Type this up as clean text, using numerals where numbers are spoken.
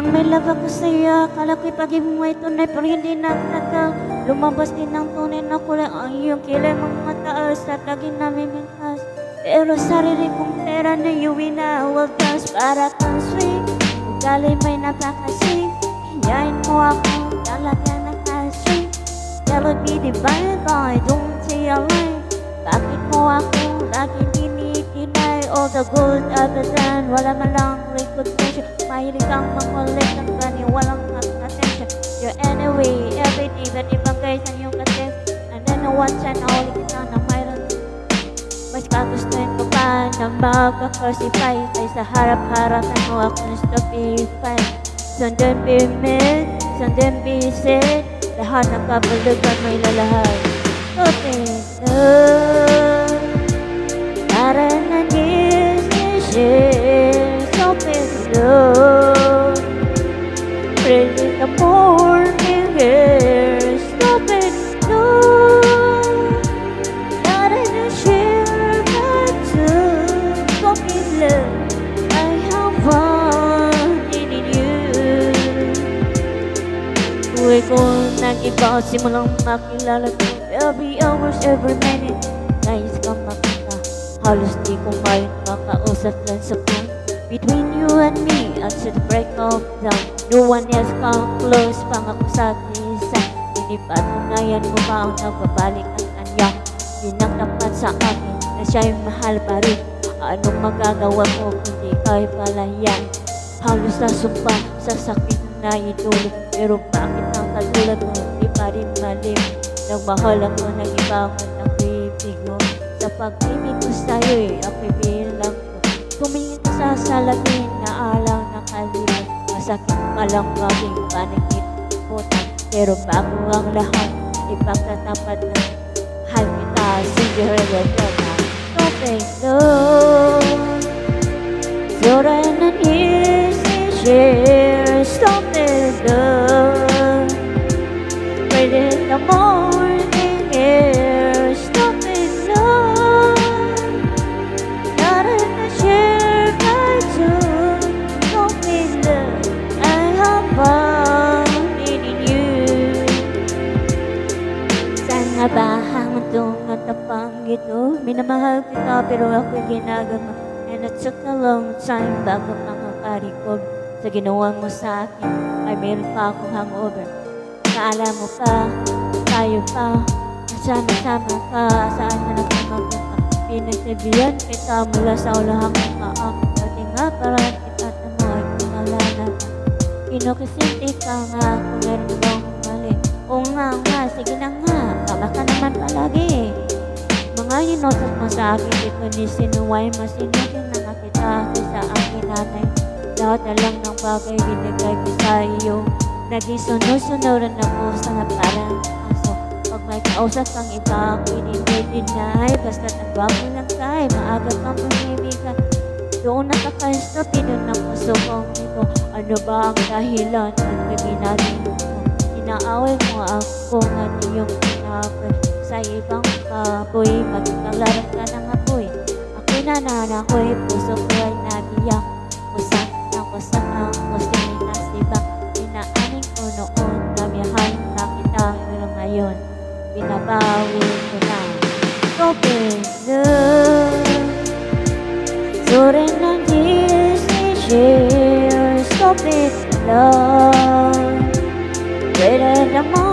May love ako sa'yo, akala ko'y pag-ibig mo'y tunay pero hindi nagtagal. Lumabas din ang tunay na kulay ang iyong kilay mga taas at lagi namimintas. Pero sarili kong pera na iuwi na wagas para kang sweet. Ugali may napakasweet, hinyain mo ako talaga nakasweet. Yellow be divine by don't say a lie. Bakit mo ako lagi tinitinay? All the good other than wala man lang recognition. Mahilig kang makulit ng gani walang attention. You're anyway, everyday ba't ibagay sa iyong kates? And then no one siya nahuli kita na mayroon. Mas kagustuhin ko pa na magka-crucify kaysa harap-harapan mo akong stupefy. Sandun be mid, sandun be said, lahat ng kabulugan may lalahay. Okay, love, para na share, stupid love. Really the morning air, stupid love. Para na share my tune, stupid love. I have fun in you. Buhay ko nag-iba, simulang makilala ko. Every hours, every minute, nais kang makita. Halos di ko ngayon makausap lang sa phone. Between you and me, until the break of dawn. No one else come close, pangako sa isa. Hindi patunayan mo ba ang nagbabalik ang kanya? Pinagtapat sa akin na siya'y mahal pa rin. Anong magagawa ko kundi kay palayan? Halos nasumpa sa sakit na idulog. Pero bakit ang katulad mo di pa rin malim? Nagmahal ako ng iba ko ng bibigo. Sa pag-ibig ko sa'yo'y ako'y bilang ko. Tumingin ka sa salamin na alang nakalimutan. Masakit ka lang gawing panikit putan. Pero bago ang lahat, ipagtatapat na mahal kita, Cinderella Donna. Stupid love, Zora na easy share. Stupid love, right in the morning air. Stupid love, not in the share my tune. Stupid love, I have fun in you. Saan nga ba ang mundong at tapang ito? Minamahal kita pero ako'y ginagama. And it took a long time bago ka makarecord. Sa ginawang mo sa akin ay meron pa akong hangover. Naala mo pa, tayo pa, nasama-sama ka, saan na nagpamapunta. Pinagsabihan kita mula sa ulahang mukha. Pati nga parang kita na mo ay pinalala. Kinukisinti ka nga kung meron bang mali. Oo nga, sige na nga, tama ka naman palagi. Mga inotot mo sa akin, di ko ni sinuway, masinutin na nga kita sa akin nanay. Lahat na lang ng bagay binigay ko sa iyo. Naging sunod-sunuran ako sa parang aso. Pag may kausap kang iba, ako'y dinay. Basta't ang gwapo lang tayo, maaga kang pumimigan. Doon nakaka-stupido ng puso kong ito. Ano ba ang dahilan at kaginagin mo? Inaaway mo ako nga niyong pinapay. Sa ibang baboy, magkalarap ka ng apoy. Ako'y nananakoy, puso ko ay nagiyak. Kusak ang kusing nasibak. Pinaaning ko noon, kamihan na kita. Pero ngayon, binabawi ko na. Stupid love, surin ng Disney share. Stupid love, wait in the morning.